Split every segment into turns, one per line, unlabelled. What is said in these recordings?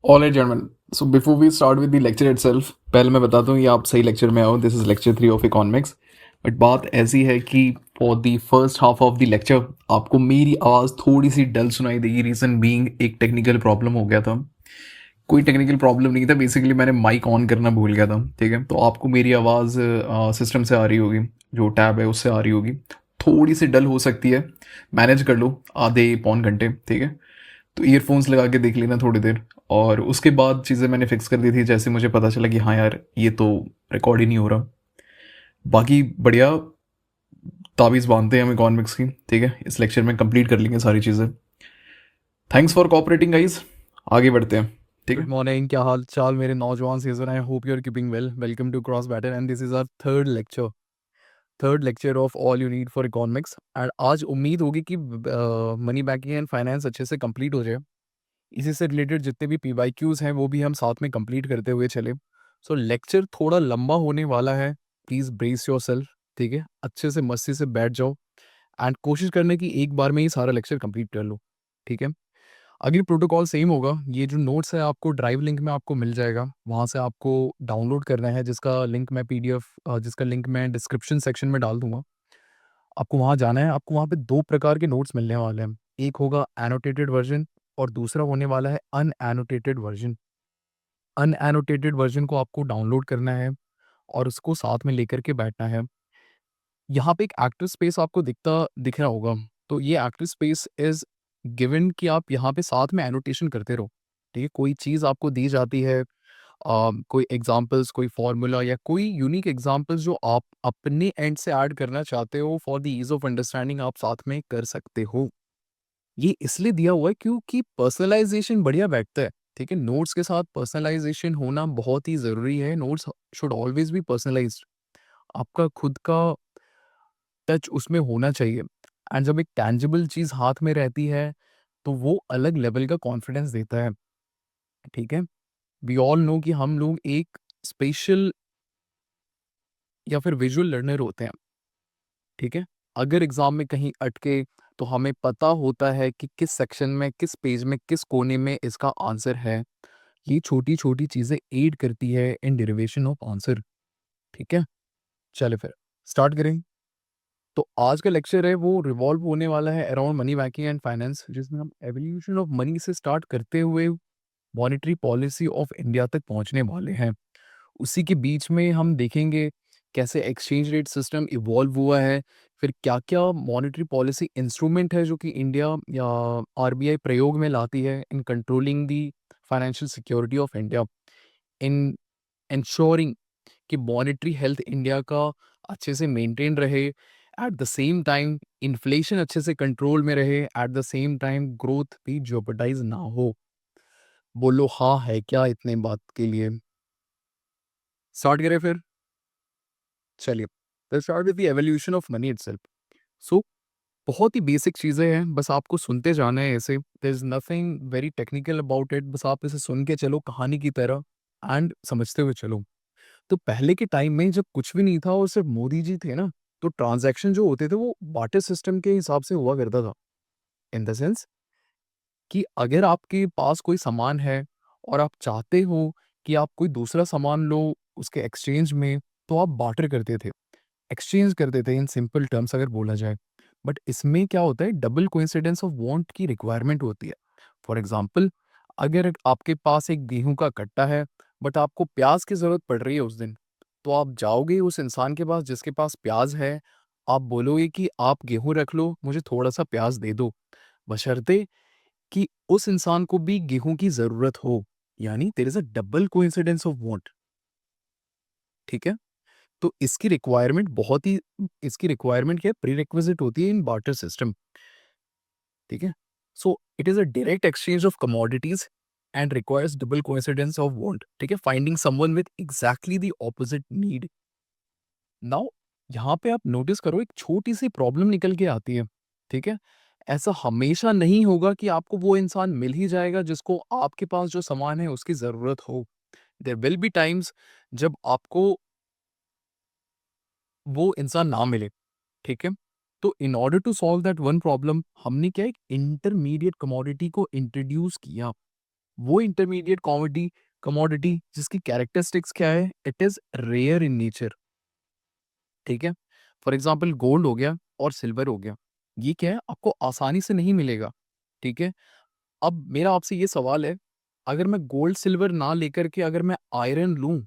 All right gentleman, so before we start with the lecture itself, पहले मैं बताता हूँ ये आप सही लेक्चर में आओ. This is lecture 3 of economics. But बात ऐसी है कि for the first half of the lecture आपको मेरी आवाज़ थोड़ी सी डल सुनाई देगी. रीज़न बीइंग एक टेक्निकल प्रॉब्लम हो गया था. कोई टेक्निकल प्रॉब्लम नहीं था, बेसिकली मैंने माइक ऑन करना भूल गया था. ठीक है, तो आपको मेरी आवाज़ सिस्टम से आ रही होगी, जो टैब है उससे आ रही होगी. थोड़ी सी डल हो सकती है, मैनेज कर लो आधे पौन घंटे. ठीक है, तो ईयरफोन्स लगा के देख लेना थोड़ी देर. और उसके बाद चीज़ें मैंने फिक्स कर दी थी जैसे मुझे पता चला कि हाँ यार ये तो रिकॉर्ड ही नहीं हो रहा. बाकी बढ़िया, ताबीज़ बांधते हैं हम इकोनॉमिक्स की. ठीक है, इस लेक्चर में कंप्लीट कर लेंगे सारी चीज़ें. Thanks for cooperating guys. आगे बढ़ते हैं. ठीक
गुड
है.
मॉर्निंग, क्या हाल चाल मेरे नौजवान सीजन. I hope you are keeping well. Welcome to cross better and this is our third lecture of all you need for economics. And आज उम्मीद होगी कि मनी बैंकिंग एंड फाइनेंस अच्छे से कंप्लीट हो जाए. इसी से रिलेटेड जितने भी PYQs हैं वो भी हम साथ में कंप्लीट करते हुए चले. सो लेक्चर थोड़ा लंबा होने वाला है. Please brace your self. ठीक है, अच्छे से मस्ती से बैठ जाओ एंड कोशिश करने की एक बार में ही सारा लेक्चर कंप्लीट कर लो. ठीक है, अगली प्रोटोकॉल सेम होगा. ये जो नोट्स है आपको ड्राइव लिंक में आपको मिल जाएगा, वहाँ से आपको डाउनलोड करना है, जिसका लिंक मैं जिसका लिंक मैं डिस्क्रिप्शन सेक्शन में डाल दूंगा. आपको वहाँ जाना है. आपको वहाँ पे दो प्रकार के नोट्स मिलने वाले हैं. एक होगा एनोटेटेड वर्जन और दूसरा होने वाला है अनएनोटेटेड वर्जन. अनएनोटेटेड वर्जन को आपको डाउनलोड करना है और उसको साथ में लेकर के बैठना है. यहाँ पे एक एक्टिव स्पेस आपको दिख रहा होगा. तो ये एक्टिव स्पेस इज गिवन कि आप यहाँ पे साथ में एनोटेशन करते रहो. ठीक है, कोई चीज़ आपको दी जाती है, कोई एग्जांपल्स, कोई फॉर्मूला या कोई यूनिक एग्जांपल्स जो आप अपने एंड से ऐड करना चाहते हो for the ease of understanding, आप साथ में कर सकते हो. ये इसलिए दिया हुआ है क्योंकि पर्सनलाइजेशन बढ़िया बैठता है. ठीक है, नोट्स के साथ पर्सनलाइजेशन होना बहुत ही ज़रूरी है. Notes should always be personalised. आपका खुद का टच उसमें होना चाहिए. एंड जब एक टैंजिबल चीज़ हाथ में रहती है, तो वो अलग लेवल का कॉन्फिडेंस देता है. ठीक है, वी ऑल नो कि हम लोग एक स्पेशल या फिर विजुअल लर्नर होते हैं. ठीक है, अगर एग्जाम में कहीं अटके तो हमें पता होता है कि किस सेक्शन में, किस पेज में, किस कोने में इसका आंसर है. ये छोटी छोटी चीज़ें एड करती है इन डेरिवेशन ऑफ आंसर. ठीक है, चले फिर स्टार्ट करें. तो आज का लेक्चर है वो रिवॉल्व होने वाला है around money banking and finance, जिसमें हम एवोल्यूशन ऑफ मनी से स्टार्ट करते हुए मॉनेटरी पॉलिसी ऑफ इंडिया तक पहुंचने वाले हैं. उसी के बीच में हम देखेंगे कैसे एक्सचेंज रेट सिस्टम इवॉल्व हुआ है, फिर क्या-क्या मॉनेटरी पॉलिसी इंस्ट्रूमेंट है जो कि इंडिया या RBI प्रयोग में लाती है in controlling the financial security of India, in ensuring कि मॉनेटरी हेल्थ इंडिया का अच्छे से मेंटेन रहे, at the same time inflation अच्छे से कंट्रोल में रहे, at the same time growth भी जेओपार्डाइज ना हो. बोलो हाँ है क्या इतने बात के लिए. स्टार्ट करें फिर. चलिए, let's start with the evolution of money itself. So बहुत ही बेसिक चीज़ें हैं, बस आपको सुनते जाना है ऐसे. There is nothing very technical about it. बस आप इसे सुन के चलो कहानी की तरह एंड समझते हुए चलो. तो पहले के टाइम में जब कुछ भी नहीं था और सिर्फ मोदी जी थे ना, तो ट्रांजैक्शन जो होते थे वो बार्टर सिस्टम के हिसाब से हुआ करता था. इन द सेंस कि अगर आपके पास कोई सामान है और आप चाहते हो कि आप कोई दूसरा सामान लो उसके एक्सचेंज में, तो आप बार्टर करते थे, एक्सचेंज करते थे इन सिंपल टर्म्स अगर बोला जाए. बट इसमें क्या होता है, डबल कोइंसिडेंस ऑफ वांट की रिक्वायरमेंट होती है. फॉर एग्जांपल, अगर आपके पास एक गेहूं का कट्टा है बट आपको प्याज की ज़रूरत पड़ रही है उस दिन, तो आप जाओगे उस इंसान के पास जिसके पास प्याज है, आप बोलोगे कि आप गेहूं रख लो, मुझे थोड़ा सा प्याज दे दो, बशर्ते कि उस इंसान को भी गेहूं की ज़रूरत हो. यानी there is a double coincidence of want. ठीक है, तो इसकी रिक्वायरमेंट क्या है, प्रीरिक्विजिट होती है इन बार्टर सिस्टम. ठीक है, so it is a direct exchange of commodities and requires double coincidence of want. ठीक है, finding someone with exactly the opposite need. Now यहाँ पे आप नोटिस करो एक छोटी सी प्रॉब्लम निकल के आती है. ठीक है, ऐसा हमेशा नहीं होगा कि आपको वो इंसान मिल ही जाएगा जिसको आपके पास जो सामान है उसकी जरूरत हो. देयर विल बी टाइम्स जब आपको वो इंसान ना मिले. ठीक है, तो in order to solve that one problem हमने क्या एक इंटरमीडिएट कमोडिटी को इंट्रोड्यूस किया. वो इंटरमीडिएट कमोडिटी कमोडिटी जिसकी कैरेक्टरिस्टिक्स क्या है, it is rare in nature. ठीक है, फॉर एग्जाम्पल गोल्ड हो गया और सिल्वर हो गया, ये क्या है, आपको आसानी से नहीं मिलेगा। ठीक है, अब मेरा आपसे ये सवाल है, अगर मैं गोल्ड सिल्वर ना लेकर के अगर मैं आयरन लूं,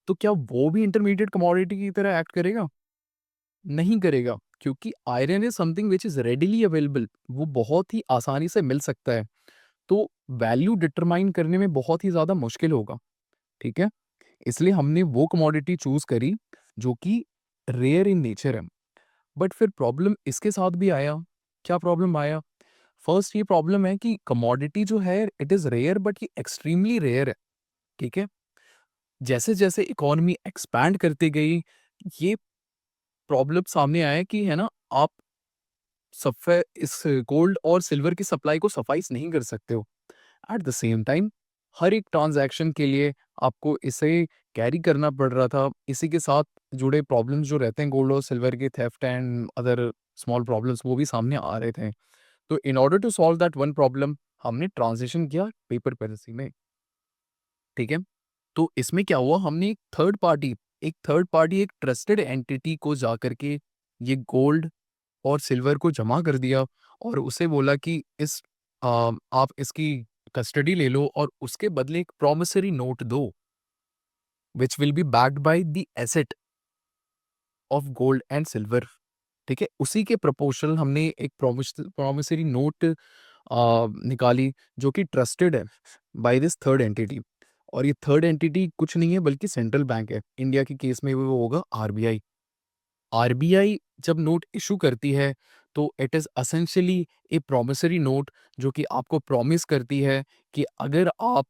तो क्या वो भी इंटरमीडिएट कमोडिटी की तरह एक्ट करेगा? नहीं करेगा, क्योंकि iron is something which is readily available, वो बहुत ही आसानी से मिल सकता है, तो वैल्यू डिटरमाइन करने में बहुत ही ज्यादा मुश्किल होगा। ठीक है, इसलिए हमने वो कमोडिटी चूज करी जो कि रेयर इन नेचर है। बट फिर प्रॉब्लम इसके साथ भी आया। क्या प्रॉब्लम आया? फर्स्ट ये प्रॉब्लम है कि कमोडिटी जो है इट इज रेयर, बट ये एक्सट्रीमली रेयर है। ठीक है, जैसे जैसे इकोनॉमी एक्सपैंड करती गई, ये प्रॉब्लम सामने आया कि है ना, आप सफे इस गोल्ड और सिल्वर की सप्लाई को सफाइस नहीं कर सकते हो। एट द सेम टाइम हर एक ट्रांजैक्शन के लिए आपको इसे कैरी करना पड़ रहा था। इसी के साथ जुड़े प्रॉब्लम्स जो रहते हैं गोल्ड और सिल्वर के, theft and other small problems, वो भी सामने आ रहे थे। तो in order to solve that one problem, हमने ट्रांजिशन किया पेपर करेंसी में। ठीक है, तो इसमें क्या हुआ, हमने एक थर्ड पार्टी एक ट्रस्टेड एंटिटी को जा करके ये गोल्ड और सिल्वर को जमा कर दिया, और उसे बोला कि आप इसकी कस्टडी ले लो और उसके बदले एक प्रॉमिसरी नोट दो, which will be backed by the asset of gold and silver. ठीक है, उसी के प्रपोर्शनल हमने एक प्रॉमिसरी नोट निकाली, जो कि ट्रस्टेड है बाय दिस थर्ड एंटिटी। और ये थर्ड एंटिटी कुछ नहीं है बल्कि सेंट्रल बैंक है। इंडिया के केस में वो होगा आरबीआई। आरबीआई जब नोट इशू करती है, तो it is essentially A promissory note, जो कि आपको प्रॉमिस करती है कि अगर आप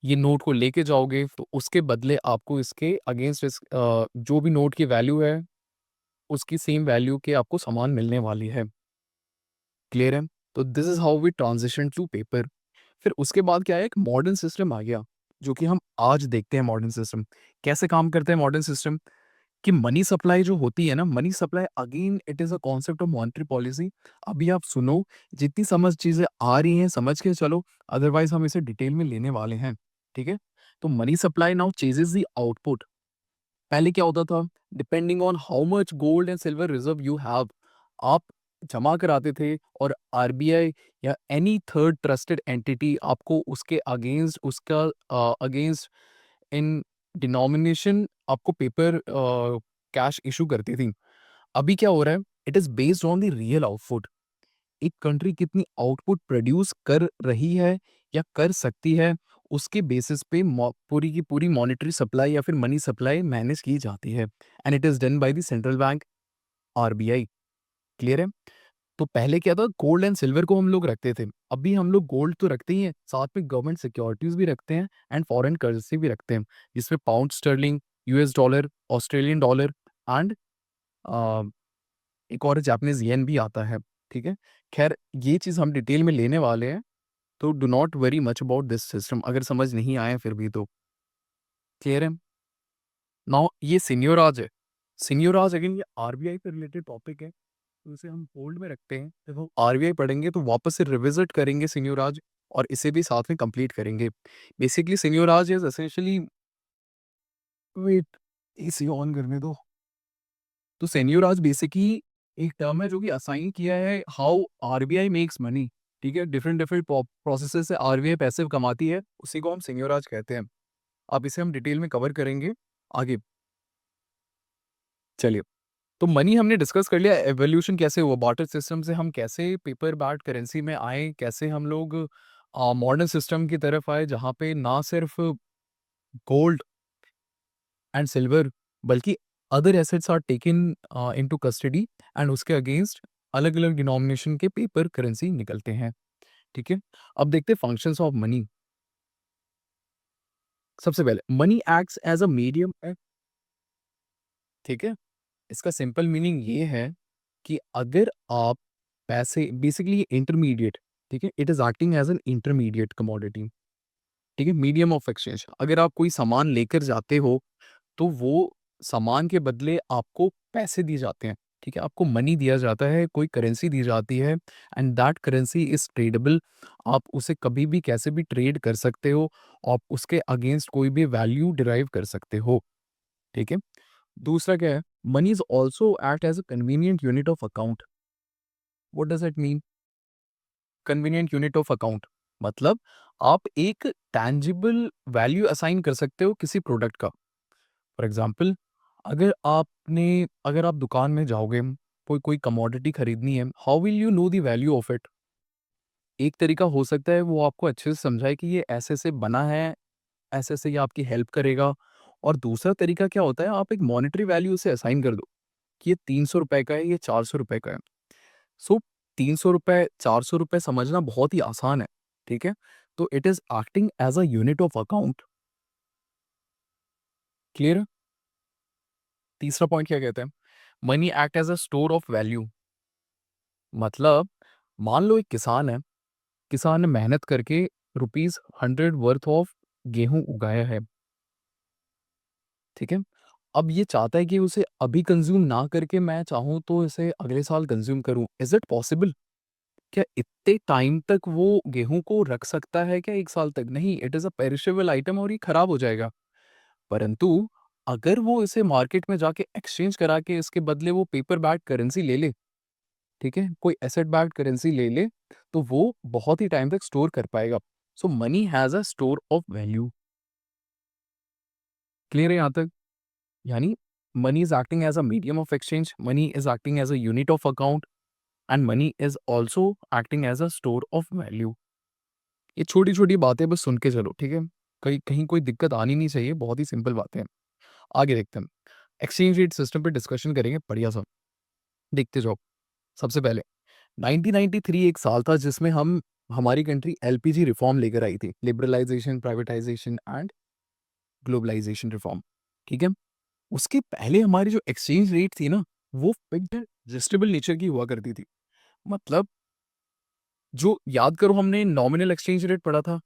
ये नोट को लेके जाओगे तो उसके बदले आपको इसके अगेंस्ट जो भी नोट की वैल्यू है उसकी सेम वैल्यू के आपको सामान मिलने वाली है। क्लियर है? तो this is how we transition to paper. फिर उसके बाद क्या है, एक मॉडर्न सिस्टम आ गया, जो कि हम आज देखते हैं। मॉडर्न सिस्टम कैसे काम करते हैं? मॉडर्न सिस्टम कि मनी सप्लाई जो होती है ना, money supply again it is a concept of monetary policy. अभी आप सुनो, जितनी समझ चीजें आ रही हैं समझ के चलो, अदरवाइज हम इसे डिटेल में लेने वाले हैं। ठीक है, तो money supply now ceases the output. पहले क्या होता था, depending on how much gold and silver reserve you have, आप जमा कराते थे, और आरबीआई या एनी थर्ड ट्रस्टेड एंटिटी आपको उसके अगेंस्ट उसका अगेंस्ट इन डिनोमिनेशन आपको पेपर कैश इशू करती थी। अभी क्या हो रहा है, it is based on the real output. एक कंट्री कितनी आउटपुट प्रोड्यूस कर रही है या कर सकती है, उसके बेसिस पे पूरी की पूरी मॉनेटरी सप्लाई या फिर मनी सप्लाई मैनेज की जाती है, and it is done by the central bank, RBI. Clear है? तो पहले क्या था, गोल्ड एंड सिल्वर को हम लोग रखते थे। अभी हम लोग गोल्ड तो रखते ही हैं, साथ में गवर्नमेंट सिक्योरिटीज भी रखते हैं एंड फॉरेन करेंसी भी रखते हैं, जिसमें pound sterling, US dollar, Australian dollar and एक और जापानीज येन भी आता है। ठीक है, खैर ये चीज हम डिटेल में लेने वाले हैं, तो do not worry much about this system, अगर समझ नहीं आया फिर भी तो। क्लियर है? नाउ ये सीनियोराज है। सीनियोराज अगेन ये आरबीआई से रिलेटेड टॉपिक है, तो इसे हम होल्ड में रखते हैं। जब हम आरबीआई पढ़ेंगे तो वापस से रिविजिट करेंगे सीनियोराज, और इसे भी साथ में कंप्लीट करेंगे। बेसिकली सीनियोराज इज एसेंशियली, वेट, इसे ऑन करने दो। तो सीनियोराज बेसिकली एक टर्म है जो कि असाइन किया है हाउ आरबीआई मेक्स मनी। ठीक है, डिफरेंट डिफरेंट प्रोसेसेस से आरबीआई पैसे कमाती है, उसी को हम सीनियोराज कहते हैं। अब इसे हम डिटेल में कवर करेंगे आगे। चलिए, तो मनी हमने डिस्कस कर लिया, एवोल्यूशन कैसे हुआ, बार्टर सिस्टम से हम कैसे पेपर बैक्ड करेंसी में आए, कैसे हम लोग मॉडर्न सिस्टम की तरफ आए, जहाँ पे ना सिर्फ गोल्ड एंड सिल्वर बल्कि other assets are taken into custody, and उसके अगेंस्ट अलग अलग डिनोमिनेशन के पेपर करेंसी निकलते हैं। ठीक है, अब देखते हैं फंक्शंस ऑफ मनी। सबसे पहले money acts as a medium. ठीक है, इसका सिंपल मीनिंग ये है कि अगर आप पैसे, बेसिकली इंटरमीडिएट, ठीक है, it is acting as an intermediate commodity. ठीक है, मीडियम ऑफ एक्सचेंज। अगर आप कोई सामान लेकर जाते हो, तो वो सामान के बदले आपको पैसे दिए जाते हैं। ठीक है, आपको मनी दिया जाता है, कोई करेंसी दी जाती है and that currency is tradable. आप उसे कभी भी कैसे भी ट्रेड कर सकते हो, आप उसके अगेंस्ट कोई भी वैल्यू डिराइव कर सकते हो, ठीक है? दूसरा क्या है, money is also act as a convenient unit of account. What does it mean? Convenient unit of account मतलब आप एक टैंजिबल वैल्यू असाइन कर सकते हो किसी प्रोडक्ट का। फॉर एग्जांपल, अगर आप दुकान में जाओगे, कोई कोई कमोडिटी खरीदनी है, how will you know the value of it? एक तरीका हो सकता है वो आपको अच्छे से समझाए कि ये ऐसे से बना है, ऐसे से ये आपकी हेल्प करेगा। और दूसरा तरीका क्या होता है, आप एक मॉनेटरी वैल्यू उसे असाइन कर दो कि ये 300 रुपए का है, ये 400 रुपए का है। सो 300 रुपए, 400 रुपए समझना बहुत ही आसान है, ठीक है? तो it is acting as a unit of account. Clear है? तीसरा पॉइंट क्या कहते हैं? Money act as a store of value. मतलब मान लो एक किसान है, किसान ने मेहनत करके रुपीज़ 100 वर्थ ऑफ गेहूँ उगाया है, ठीक है? अब ये चाहता है कि उसे अभी कंज़्यूम ना करके मैं चाहूँ तो इसे अगले साल कंज़्यूम करूँ। Is it possible? क्या इतने टाइम तक वो गेहूँ को रख सकता है क्या 1 साल तक? नहीं, it is a perishable item और ये खराब हो जाएगा। परंतु अगर वो इसे मार्केट में जाके एक्सचेंज करा के इसके बदले वो पेपर बैक्ड करेंसी ले ले, ठीक है? कोई एसेट बैक्ड करेंसी ले ले, तो वो बहुत ही टाइम तक स्टोर कर पाएगा। So money has a store of value. Clear है यहाँ तक? यानी money is acting as a medium of exchange, money is acting as a unit of account and money is also acting as a store of value. ये छोटी-छोटी बातें बस सुन के चलो, ठीक है? कहीं कहीं कोई दिक्कत आनी नहीं चाहिए, बहुत ही सिंपल बातें हैं। आगे देखते हैं। एक्सचेंज रेट सिस्टम पे डिस्कशन करेंगे बढ़िया-सा। देखते जाओ। सबसे पहले 1993 एक साल था जिसमें हम हमारी कंट्री एलपीजी रिफॉर्म लेकर आई थी। लिबरलाइज़ेशन, प्राइवेटाइज़ेशन एंड ग्लोबलाइज़ेशन रिफॉर्म, ठीक है? उसके पहले हमारी जो एक्सचेंज रेट थी ना, वो फिक्स्ड एडजस्टेबल नेचर की हुआ करती थी। मतलब जो याद करो हमने नॉमिनल एक्सचेंज रेट पढ़ा था,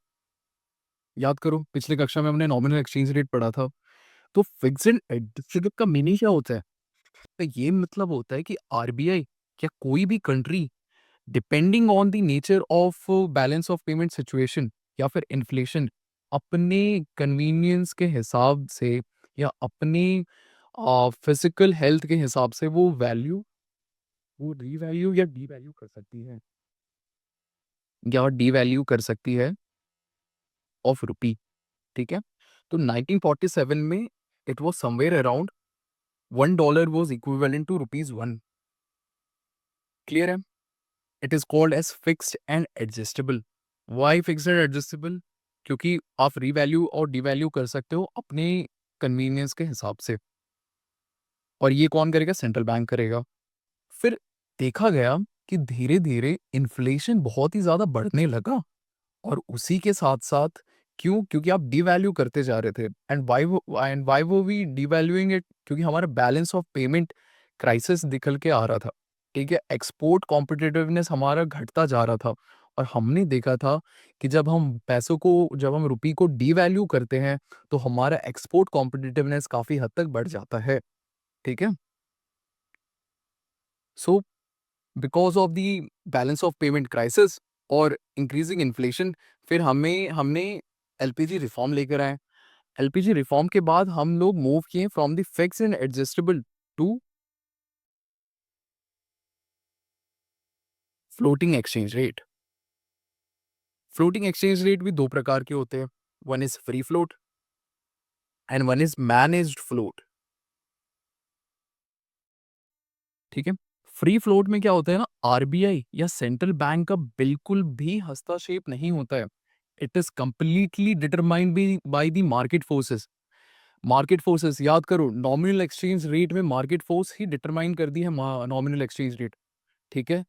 याद करो पिछली कक्षा में हमने नॉमिनल एक्सचेंज रेट पढ़ा था। तो फिक्स्ड एडजस्टेबल का मीनिंग क्या होता है? तो ये मतलब होता है कि आरबीआई या कोई भी country depending on the nature of balance of payment situation या फिर इन्फ्लेशन अपने कन्वीनियंस के हिसाब से या अपने फिजिकल हेल्थ के हिसाब से वो रीवैल्यू या डीवैल्यू कर सकती है या डीवैल्यू कर सकती है ऑफ रुपी, ठीक है? तो 1947 में it was somewhere around $1 was equivalent to rupees 1। Clear है? It is called as fixed and adjustable. Why fixed and adjustable? क्योंकि आप रीवैल्यू और डीवैल्यू कर सकते हो अपने कन्वीनियंस के हिसाब से। और ये कौन करेगा? सेंट्रल बैंक करेगा। फिर देखा गया कि धीरे-धीरे इन्फ्लेशन बहुत ही ज़्यादा बढ़ने लगा और उसी के साथ-साथ क्यों? क्योंकि आप डिवैल्यू करते जा रहे थे and why were we devaluing it? क्योंकि हमारा बैलेंस ऑफ पेमेंट क्राइसिस निकल के आ रहा था, ठीक है? एक्सपोर्ट कॉम्पिटिटिवनेस हमारा घटता जा रहा था और हमने देखा था कि जब हम रुपये को डिवैल्यू करते हैं, तो हमारा एक्सपोर्ट कॉम्पिटिटिवनेस काफ़ी हद तक बढ़ जाता है, ठीक है? So because of the balance of payment crisis और इंक्रीजिंग इन्फ्लेशन फिर हमने एलपीजी रिफॉर्म लेकर आए। एलपीजी रिफॉर्म के बाद हम लोग मूव किए from the fixed and adjustable to floating exchange rate. Floating exchange rate भी 2 प्रकार के होते हैं। One is free float and one is managed float, ठीक है? फ्री फ्लोट में क्या होता है ना, आरबीआई या सेंट्रल बैंक का बिल्कुल भी हस्तक्षेप नहीं होता है। It is completely determined bye the market forces. Market forces याद करो, नॉमिनल एक्सचेंज रेट में मार्केट फोर्स ही डिटरमाइन करती है नॉमिनल एक्सचेंज रेट, ठीक है?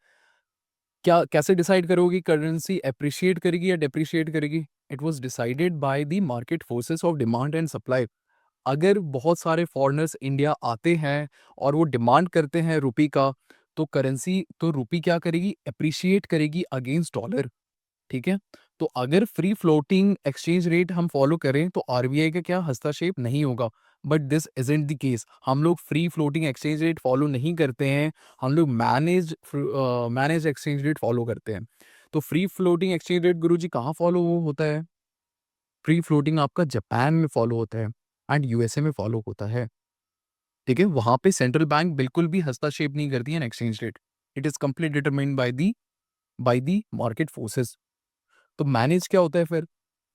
क्या कैसे डिसाइड करोगे करेंसी एप्रिशिएट करेगी या डेप्रिशिएट करेगी? It was decided by the market forces of demand and supply. अगर बहुत सारे फॉरेनर्स इंडिया आते हैं और वो डिमांड करते हैं रुपी का, तो रुपी क्या करेगी? एप्रिशिएट करेगी अगेंस्ट डॉलर, ठीक है? तो अगर फ्री फ्लोटिंग एक्सचेंज रेट हम फॉलो करें तो आरबीआई का क्या हस्तक्षेप नहीं होगा। But this isn't the case. हम लोग free floating exchange rate follow नहीं करते हैं, हम लोग मैनेज एक्सचेंज रेट फॉलो करते हैं। तो फ्री फ्लोटिंग एक्सचेंज रेट गुरुजी कहाँ फॉलो होता है? फ्री फ्लोटिंग आपका जापान में फॉलो होता है एंड यूएसए में फॉलो होता है। ठीक है, वहां पे सेंट्रल बैंक बिल्कुल भी हस्तक्षेप नहीं करती है exchange rate. It is complete determined by the market forces. तो मैनेज क्या होता है फिर?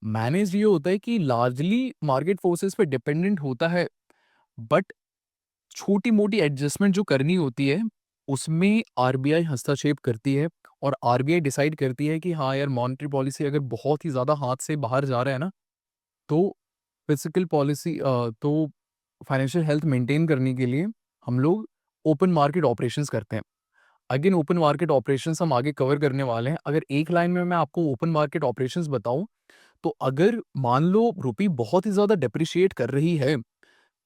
मैनेज ये होता है कि लार्जली मार्केट फोर्सेस पे डिपेंडेंट होता है, बट छोटी मोटी एडजस्टमेंट जो करनी होती है उसमें आरबीआई हस्तक्षेप करती है। और आरबीआई डिसाइड करती है कि हाँ यार, मॉनेटरी पॉलिसी अगर बहुत ही ज्यादा हाथ से बाहर जा रहा है ना, तो फिजिकल पॉलिसी तो फाइनेंशियल हेल्थ मेंटेन करने के लिए हम लोग ओपन मार्केट ऑपरेशंस करते हैं। अगेन ओपन मार्केट ऑपरेशंस हम आगे कवर करने वाले हैं। अगर एक लाइन में मैं आपको ओपन मार्केट ऑपरेशंस बताऊं, तो अगर मान लो रुपी बहुत ही ज्यादा डेप्रिशिएट कर रही है,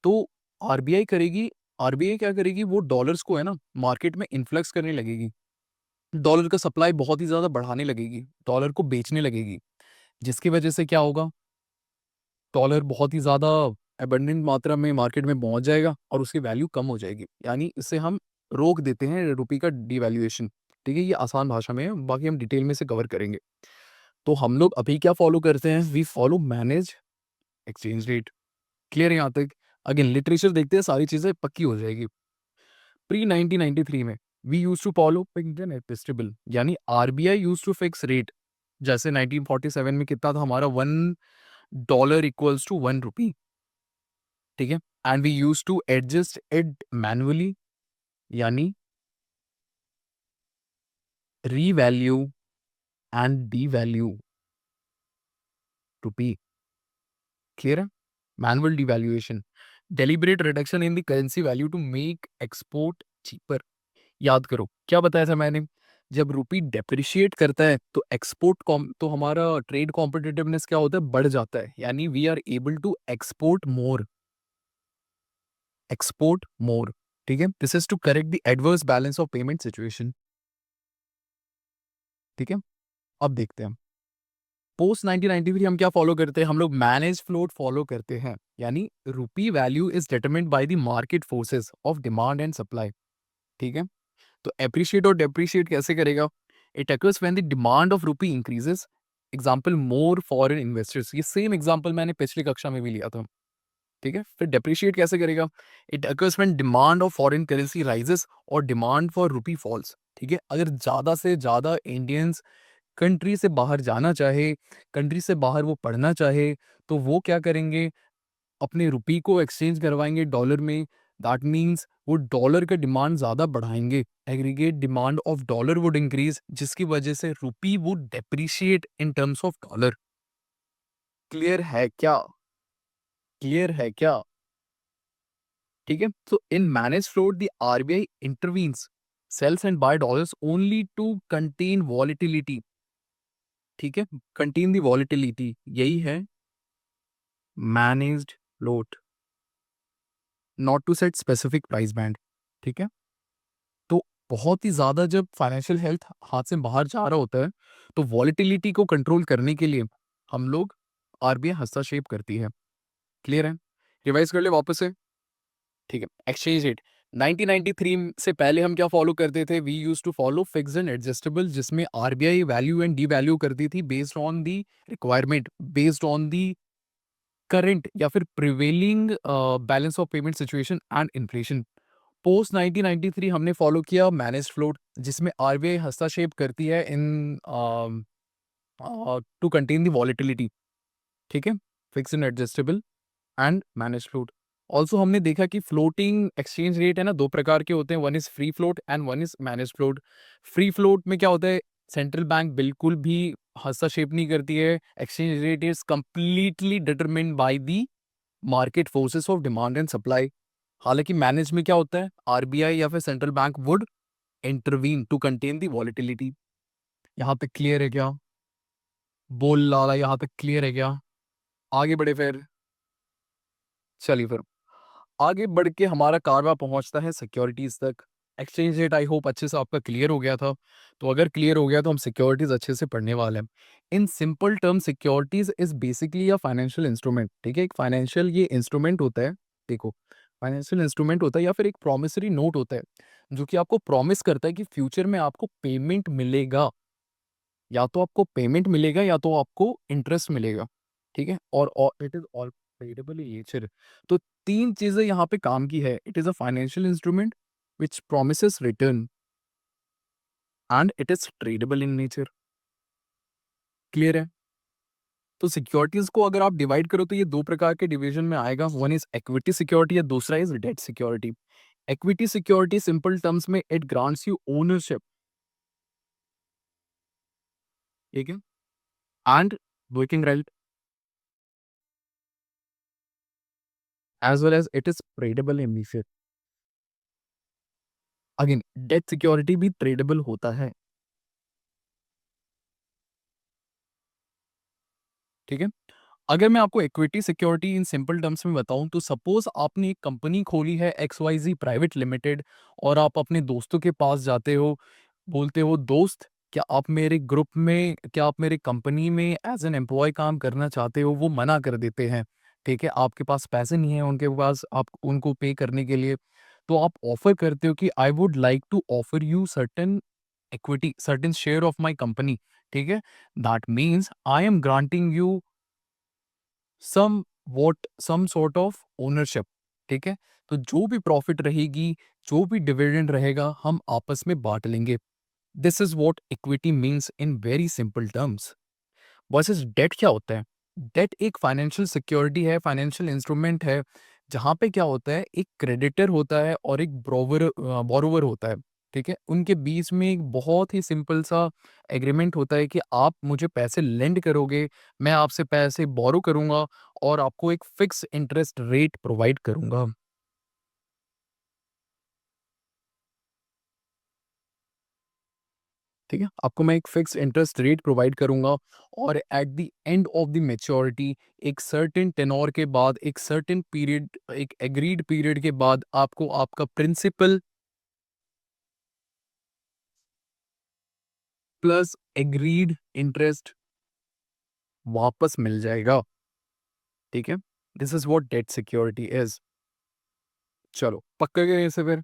तो आरबीआई करेगी आरबीआई क्या करेगी, वो डॉलर्स को है ना मार्केट में इन्फ्लक्स करने लगेगी। डॉलर का सप्लाई बहुत ही ज्यादा बढ़ाने लगेगी, डॉलर को बेचने लगेगी, जिसकी वजह से क्या होगा, डॉलर बहुत ही ज़्यादा एबंडेंट मात्रा में मार्केट में पहुंच जाएगा और उसकी वैल्यू कम हो जाएगी। यानी इससे हम रोक देते हैं रुपये का डिवैल्यूएशन। ठीक है, ये आसान भाषा में है, बाकी हम डिटेल में से कवर करेंगे। तो हम लोग अभी क्या फॉलो करते हैं? We follow manage exchange rate. Clear है यहाँ तक? अगेन लिटरेचर देखते हैं, सारी चीज़ें पक्की हो जाएगी। प्री 1993 में we use to follow Indian adjustable, यानी RBI use to fix rate. जैसे 1947 में कितना था हमारा, $1 इक्वल्स टू 1 रुपी। ठीक है, and we use to adjust it manually, यानी revalue and devalue rupee. Clear है? Manual devaluation, deliberate reduction in the currency value to make export cheaper. याद करो क्या बताया था मैंने, जब रुपी डेप्रिशिएट करता है तो तो हमारा ट्रेड कॉम्पिटिटिवनेस क्या होता है, बढ़ जाता है, यानी we are able to export more. ठीक है, this is to correct the adverse balance of payment situation. ठीक है, अब देखते हैं पोस्ट 1993 हम क्या फॉलो करते हैं। हम लोग मैनेज फ्लोट फॉलो करते हैं, यानी rupee value is determined by the market forces of demand and supply. ठीक है, तो एप्रिशिएट और डेप्रिशिएट कैसे करेगा? It occurs when the demand of rupee increases, example more foreign investors. ये सेम एग्जांपल मैंने पिछली कक्षा में भी लिया था। ठीक है, फिर डेप्रिशिएट कैसे करेगा? It occurs when demand of foreign currency rises और डिमांड फॉर रुपी फॉल्स। ठीक है, अगर ज्यादा से ज्यादा इंडियंस कंट्री से बाहर जाना चाहे, कंट्री से बाहर वो पढ़ना चाहे, तो वो क्या करेंगे, अपने रुपी को एक्सचेंज करवाएंगे डॉलर में। दैट मीन्स वो डॉलर का डिमांड ज़्यादा बढ़ाएंगे, aggregate demand of dollar would increase, जिसकी वजह से rupee would depreciate in terms of dollar. Clear है क्या? क्लियर है क्या? ठीक है, तो in manage float the RBI intervenes, sells and buy dollars only to contain volatility. ठीक है, कंटेन दी वॉलिटिलिटी, यही है managed float, not to set specific price band. ठीक है, तो बहुत ही ज्यादा जब फाइनेंशियल हेल्थ हाथ से बाहर जा रहा होता है, तो वॉलिटिलिटी को कंट्रोल करने के लिए हम लोग आरबीआई हस्तक्षेप करती है। क्लियर है? रिवाइज कर ले वापस से। ठीक है, एक्सचेंज रेट 1993 से पहले हम क्या फॉलो करते थे? We use to follow fixed and adjustable, जिसमें RBI value and devalue करती थी based on the requirement, based on the current या फिर prevailing balance of payment situation and inflation. Post 1993 हमने फॉलो किया मैनेज फ्लोट, जिसमें RBI हस्तक्षेप करती है इन टू कंटेन द वॉलेटिलिटी। ठीक है, fix and adjustable and manage float. Also हमने देखा कि फ्लोटिंग एक्सचेंज रेट है ना, दो प्रकार के होते हैं, one is free float and one is manage float. Free float में क्या होता है, सेंट्रल बैंक बिल्कुल भी हस्तक्षेप नहीं करती है, exchange rate is completely determined by the market forces of demand and supply. हालांकि मैनेज में क्या होता है, आरबीआई या फिर central bank would intervene to contain the volatility. यहाँ तक क्लियर है क्या? बोल लाला, यहाँ तक क्लियर है क्या? आगे बढ़े फिर। चलिए फिर आगे बढ़ के हमारा कारवा पहुंचता है सिक्योरिटीज तक। एक्सचेंज रेट आई होप अच्छे से आपका क्लियर हो गया था। तो अगर क्लियर हो गया तो हम सिक्योरिटीज अच्छे से पढ़ने वाले हैं। In simple term securities is basically a financial instrument. ठीक है, एक फाइनेंशियल ये इंस्ट्रूमेंट होता है देखो फाइनेंशियल इंस्ट्रूमेंट होता है या फिर एक प्रॉमिसरी नोट होता है जो कि आपको प्रॉमिस करता है कि फ्यूचर में आपको पेमेंट मिलेगा, या तो आपको पेमेंट मिलेगा या तो आपको इंटरेस्ट मिलेगा, ठीक है, और it is all tradable in nature. तो तीन चीजें यहाँ पे काम की है, it is a financial instrument which promises return and it is tradable in nature. Clear है? तो सिक्योरिटीज को अगर आप डिवाइड करो तो ये दो प्रकार के डिवीजन में आएगा, वन इज इक्विटी सिक्योरिटी या दूसरा is debt security. Equity security simple terms में इट ग्रांट्स यू ओनरशिप, ठीक है, and working right as well as it is tradable in nature. Again debt security भी ट्रेडेबल होता है, ठीक है। अगर मैं आपको equity security in simple terms में बताऊं तो सपोज आपने एक कंपनी खोली है XYZ प्राइवेट लिमिटेड, और आप अपने दोस्तों के पास जाते हो, बोलते हो दोस्त क्या आप मेरे ग्रुप में, क्या आप मेरे कंपनी में एज एन एम्प्लॉय काम करना चाहते हो, वो मना कर देते हैं, ठीक है, आपके पास पैसे नहीं है उनके पास आप उनको पे करने के लिए, तो आप ऑफर करते हो कि I would like to offer you certain equity, certain share of my company, ठीक है, that means I am granting you some what some sort of ownership, ठीक है, तो जो भी प्रॉफिट रहेगी, जो भी डिविडेंड रहेगा, हम आपस में बांट लेंगे। This is what equity means in very simple terms. Versus debt क्या होता है? डेट एक फाइनेंशियल सिक्योरिटी है, फाइनेंशियल इंस्ट्रूमेंट है, जहाँ पे क्या होता है, एक क्रेडिटर होता है और एक बोरोवर होता है, ठीक है, उनके बीच में एक बहुत ही सिंपल सा एग्रीमेंट होता है कि आप मुझे पैसे लेंड करोगे, मैं आपसे पैसे बोरो करूंगा और आपको एक फिक्स इंटरेस्ट रेट प्रोवाइड करूंगा, ठीक है, आपको मैं एक फिक्स इंटरेस्ट रेट प्रोवाइड करूंगा, और eight the end of the maturity एक सर्टेन टेनोर के बाद, एक सर्टेन पीरियड, एक एग्रीड पीरियड के बाद आपको आपका प्रिंसिपल प्लस एग्रीड इंटरेस्ट वापस मिल जाएगा, ठीक है, this is what debt security is. चलो पक्का गए इसे फिर।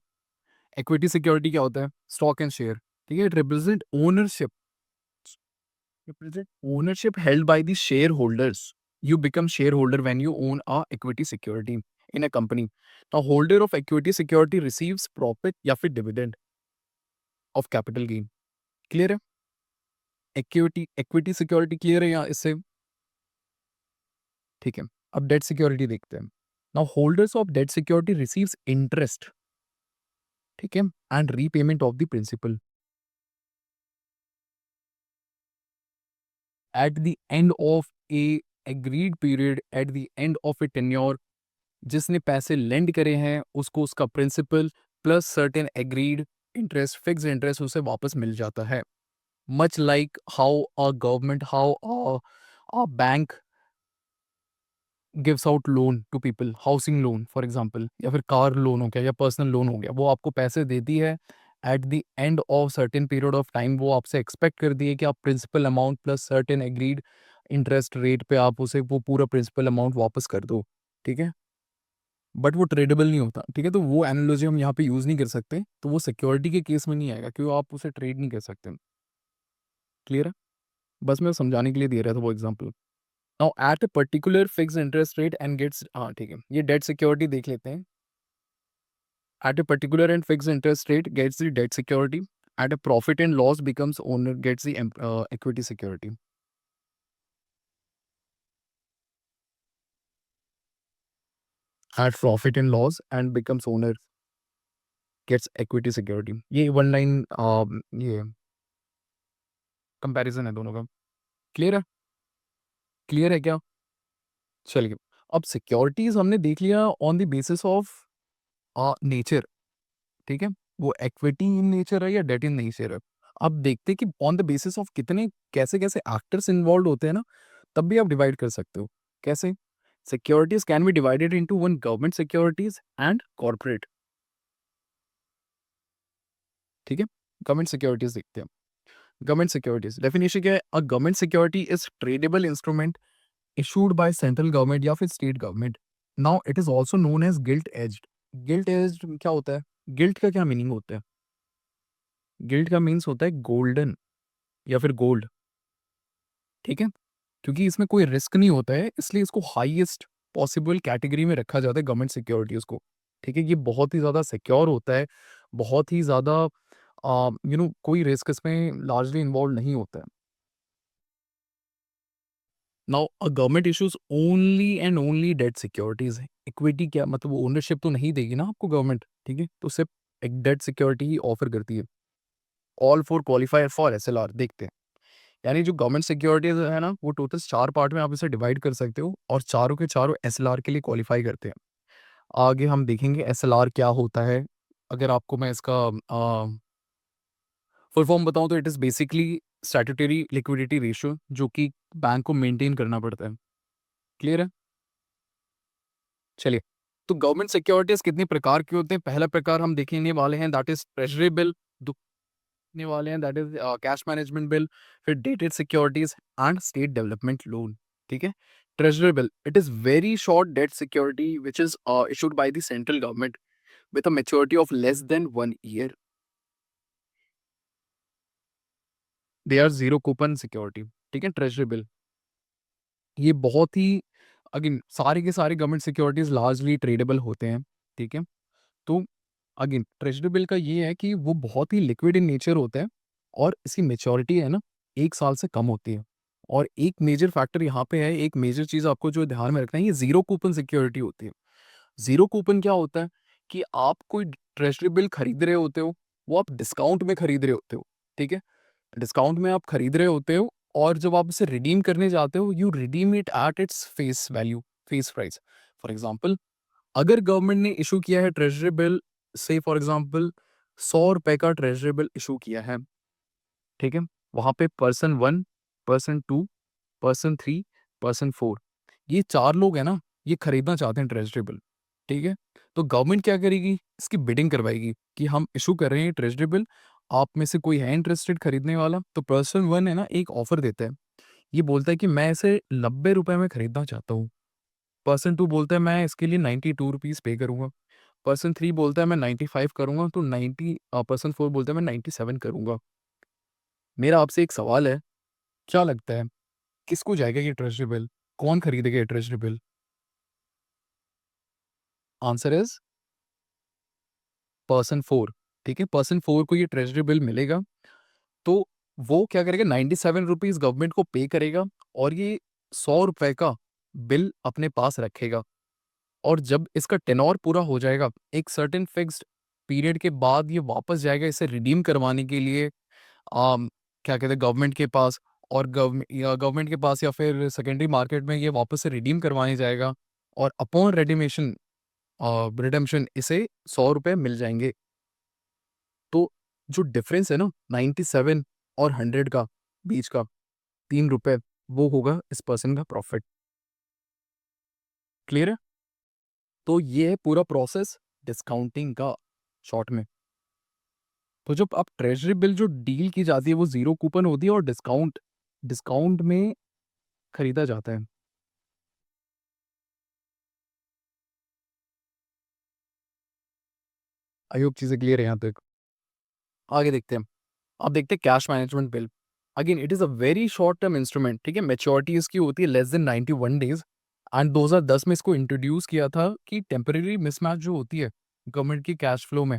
इक्विटी सिक्योरिटी क्या होता है? स्टॉक एंड शेयर, ठीक है, it represent ownership held by the shareholders. You become shareholder when you own a equity security in a company. Now, holder of equity security receives profit या फिर dividend of capital gain. Clear है? Equity security clear है यहाँ इससे? ठीक है। अब debt security देखते हैं। Now, holders of debt security receives interest, ठीक है, and repayment of the principal at the end of a agreed period, at the end of a tenure. जिसने पैसे लेंड करे हैं उसको उसका principal plus certain agreed interest, fix interest उसे वापस मिल जाता है। Much like how a government, how a bank gives out loan to people, housing loan for example, या फिर कार लोन हो गया या पर्सनल लोन हो गया, वो आपको पैसे देती है at the end of certain period of time, वो आपसे एक्सपेक्ट करती है कि आप principal amount plus certain agreed interest rate पे आप उसे वो पूरा प्रिंसिपल अमाउंट वापस कर दो, ठीक है, बट वो ट्रेडेबल नहीं होता, ठीक है, तो वो एनालॉजी हम यहाँ पे यूज़ नहीं कर सकते, तो वो सिक्योरिटी के केस में नहीं आएगा क्योंकि आप उसे ट्रेड नहीं कर सकते। क्लियर है? बस मैं समझाने के लिए दे रहा था वो example. Now at a particular fix interest rate and gets, हाँ ठीक है, ये डेट सिक्योरिटी देख लेते हैं। At a particular and fix interest rate gets the debt security, at a profit and loss becomes owner gets the equity security. At profit and loss and becomes owner gets equity security. ये one line ये comparison है दोनों का। Clear है? Clear है क्या? चलिए, अब सिक्योरिटीज हमने देख लिया on the basis of nature, ठीक है, वो इक्विटी इन नेचर है या डेट इन नेचर है। अब देखते हैं कि ऑन द बेसिस ऑफ कितने कैसे कैसे एक्टर्स इन्वॉल्व होते हैं ना, तब भी आप डिवाइड कर सकते हो। कैसे? Securities can be divided into one government securities and corporate, ठीक है, गवर्नमेंट सिक्योरिटीज देखते हैं। गवर्नमेंट सिक्योरिटीज डेफिनेशन क्या है? A government security is tradable instrument issued by central government या फिर state government, now it is also known as gilt edged. Gilt edged क्या होता है? गिल्ट का क्या मीनिंग होता है? गिल्ट का मीन्स होता है गोल्डन या फिर गोल्ड, ठीक है? क्योंकि इसमें कोई रिस्क नहीं होता है, इसलिए इसको हाईएस्ट पॉसिबल कैटेगरी में रखा जाता है गवर्नमेंट सिक्योरिटीज को, ठीक है? ये बहुत ही ज़्यादा सिक्योर होता है, बहुत ही ज़्यादा कोई रिस्क इसमें लार्जली इन्वॉल्व नहीं होता है। Now a government issues only and only debt securities. Equity क्या मतलब, ओनरशिप तो नहीं देगी ना आपको गवर्नमेंट, ठीक है? तो सिर्फ एक डेट सिक्योरिटी ही ऑफर करती है। All for qualifier for SLR देखते हैं। यानी जो गवर्नमेंट सिक्योरिटीज है ना, वो टोटल 4 पार्ट में आप इसे डिवाइड कर सकते हो और चारों के चारों एसएलआर के लिए क्वालिफाई करते हैं। आगे हम देखेंगे एसएलआर क्या होता है। अगर आपको मैं इसका फुल फॉर्म बताऊं तो it is basically statutory liquidity ratio, जो कि बैंक को मेंटेन करना पड़ता है। क्लियर है? चलिए, तो गवर्नमेंट सिक्योरिटीज कितने प्रकार के होते हैं? पहला प्रकार हम देखने वाले हैं, दैट इज ट्रेजरी बिल। देखने वाले हैं, that is cash management bill. फिर dated securities and state development loan, ठीक है? Treasury bill, it is very short debt security which is issued by the central government with a maturity of less than 1 year. They are zero coupon security, ठीक है? Treasury bill ये बहुत ही, again सारे के सारे government securities largely tradable होते हैं, ठीक है? तो अगेन ट्रेजरी बिल का ये है कि वो बहुत ही लिक्विड इन नेचर होता है और इसकी मेच्योरिटी है ना 1 साल से कम होती है। और एक मेजर फैक्टर यहाँ पे है, एक मेजर चीज़ आपको जो ध्यान में रखना है, ये ज़ीरो कूपन सिक्योरिटी होती है। ज़ीरो कूपन क्या होता है कि आप कोई ट्रेजरी बिल खरीद रहे होते हो, वो आप डिस्काउंट में खरीद रहे होते हो, ठीक है? डिस्काउंट में आप खरीद रहे होते हो और जब आप इसे रिडीम करने जाते हो, you redeem it at its face value, face price. For example, अगर गवर्नमेंट ने इशू किया है ट्रेजरी बिल, से फॉर एग्जांपल 100 रुपए का ट्रेजरी बिल इशू किया है, ठीक है? वहां पे पर्सन 1, पर्सन 2, पर्सन 3, पर्सन 4, ये 4 लोग हैं ना, ये खरीदना चाहते हैं ट्रेजरी बिल, ठीक है? तो गवर्नमेंट क्या करेगी, इसकी बिडिंग करवाएगी कि हम इशू कर रहे हैं ट्रेजरी बिल, आप में से कोई है इंटरेस्टेड खरीदने वाला? तो पर्सन 1 है ना, एक ऑफर देता है, ये बोलता है कि मैं इसे 90 रुपए में खरीदना चाहता हूँ। पर्सन 2 बोलता है मैं इसके लिए 92 रुपीज़ पे करूँगा। पर्सन 3 बोलता है मैं 95 करूँगा, तो पर्सन 4 बोलता है मैं 97 करूँगा। मेरा आपसे एक सवाल है, क्या लगता है किसको जाएगा ये ट्रेजरी बिल? कौन खरीदेगा ये treasury bill? Answer is person 4, ठीक है? पर्सन 4 को ये ट्रेजरी बिल मिलेगा, तो वो क्या करेगा, 97 रुपीज़ गवर्नमेंट को पे करेगा और ये 100 रुपए का बिल अपने पास रखेगा। और जब इसका टेन्योर पूरा हो जाएगा, एक सर्टेन फिक्स्ड पीरियड के बाद ये वापस जाएगा इसे रिडीम करवाने के लिए, आम, क्या कहते हैं, गवर्नमेंट के पास। और गवर्नमेंट के पास या फिर सेकेंडरी मार्केट में ये वापस से रिडीम करवाने जाएगा और अपॉन रेडिमेशन रिडेम्पशन इसे 100 रुपए मिल जाएंगे। तो जो डिफरेंस है ना 97 और 100 का बीच का 3 रुपए, वो होगा इस पर्सन का प्रॉफिट। क्लियर है? तो ये है पूरा प्रोसेस डिस्काउंटिंग का, शॉर्ट में। तो जब आप ट्रेजरी बिल जो डील की जाती है वो जीरो कूपन होती है और डिस्काउंट डिस्काउंट में खरीदा जाता है। आई होप चीजें क्लियर है यहाँ तक। आगे देखते हैं। अब देखते हैं cash management bill. Again it is a very short term instrument, ठीक है? मेच्योरिटी इसकी होती है लेस देन 91 डेज। एंड 2010 में इसको इंट्रोड्यूस किया था कि टेम्परेरी मिसमैच जो होती है गवर्नमेंट की कैश फ्लो में,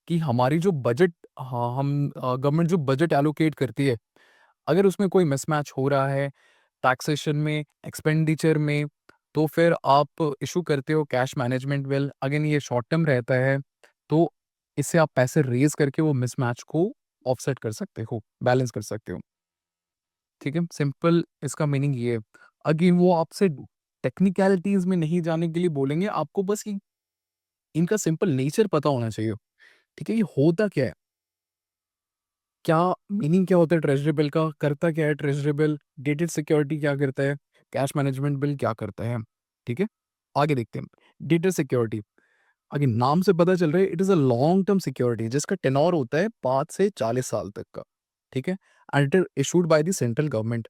कि हमारी जो बजट, हाँ, हम गवर्नमेंट जो बजट एलोकेट करती है, अगर उसमें कोई मिसमैच हो रहा है टैक्सेशन में, एक्सपेंडिचर में, तो फिर आप इशू करते हो कैश मैनेजमेंट बिल। अगेन ये शॉर्ट टर्म रहता है, तो इससे आप पैसे रेज करके वो मिसमैच को ऑफसेट कर सकते हो, बैलेंस कर सकते हो, ठीक है? सिंपल इसका मीनिंग ये है। अगेन वो आपसे टेक्निकलिटीज में नहीं जाने के लिए बोलेंगे, आपको बस इनका सिंपल नेचर पता होना चाहिए, ठीक है? ये होता क्या है, क्या मीनिंग क्या होता है ट्रेजरी बिल का, करता क्या है ट्रेजरी बिल, डेटेड सिक्योरिटी क्या करता है, कैश मैनेजमेंट बिल क्या करता है, ठीक है? आगे देखते हैं। डेटेड सिक्योरिटी, आगे नाम से पता चल रहा है, it is a long term security जिसका टेनोर होता है 5 से 40 साल तक का, ठीक है? And it is issued by the central government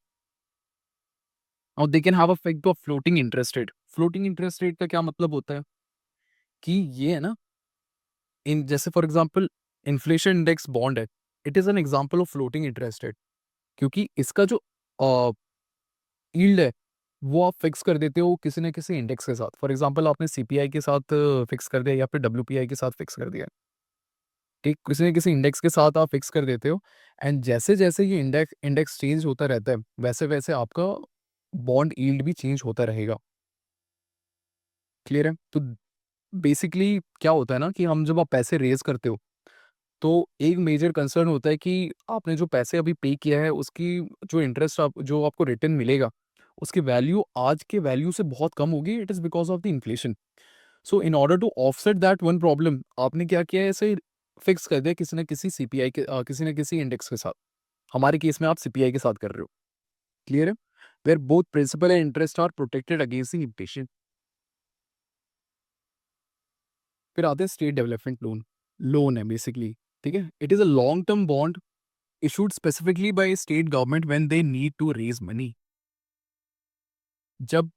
और they can have a fixed और floating interest rate. Floating interest rate का क्या मतलब होता है कि ये है ना, इन जैसे for example inflation index bond है, it is an example of floating interest rate, क्योंकि इसका जो यील्ड है वो आप फिक्स कर देते हो किसी न किसी इंडेक्स के साथ। फॉर एग्जांपल आपने सीपीआई के साथ फिक्स कर दिया या फिर डब्ल्यूपीआई के साथ फिक्स कर दिया, ठीक, किसी न किसी इंडेक्स के साथ आप फिक्स कर देते हो, एंड जैसे जैसे ये इंडेक्स इंडेक्स चेंज होता रहता है वैसे वैसे आपका बॉन्ड यील्ड भी चेंज होता रहेगा। क्लियर है? तो बेसिकली क्या होता है ना कि हम जब आप पैसे रेज करते हो तो एक मेजर कंसर्न होता है कि आपने जो पैसे अभी पे किया है उसकी जो इंटरेस्ट आप जो आपको रिटर्न मिलेगा उसकी वैल्यू आज के वैल्यू से बहुत कम होगी। It is because of the inflation. So in order to offset that one problem आपने क्या किया है, इसे फिक्स कर दिया किसी न किसी सीपीआई के किसी न किसी इंडेक्स के साथ। हमारे केस में आप सीपीआई के साथ कर रहे हो। क्लियर है? Where both principal and interest are protected against the inflation. फिर आते हैं स्टेट डेवलपमेंट लोन। लोन है बेसिकली, ठीक है, it is a long term bond issued specifically by state government when they need to raise money। जब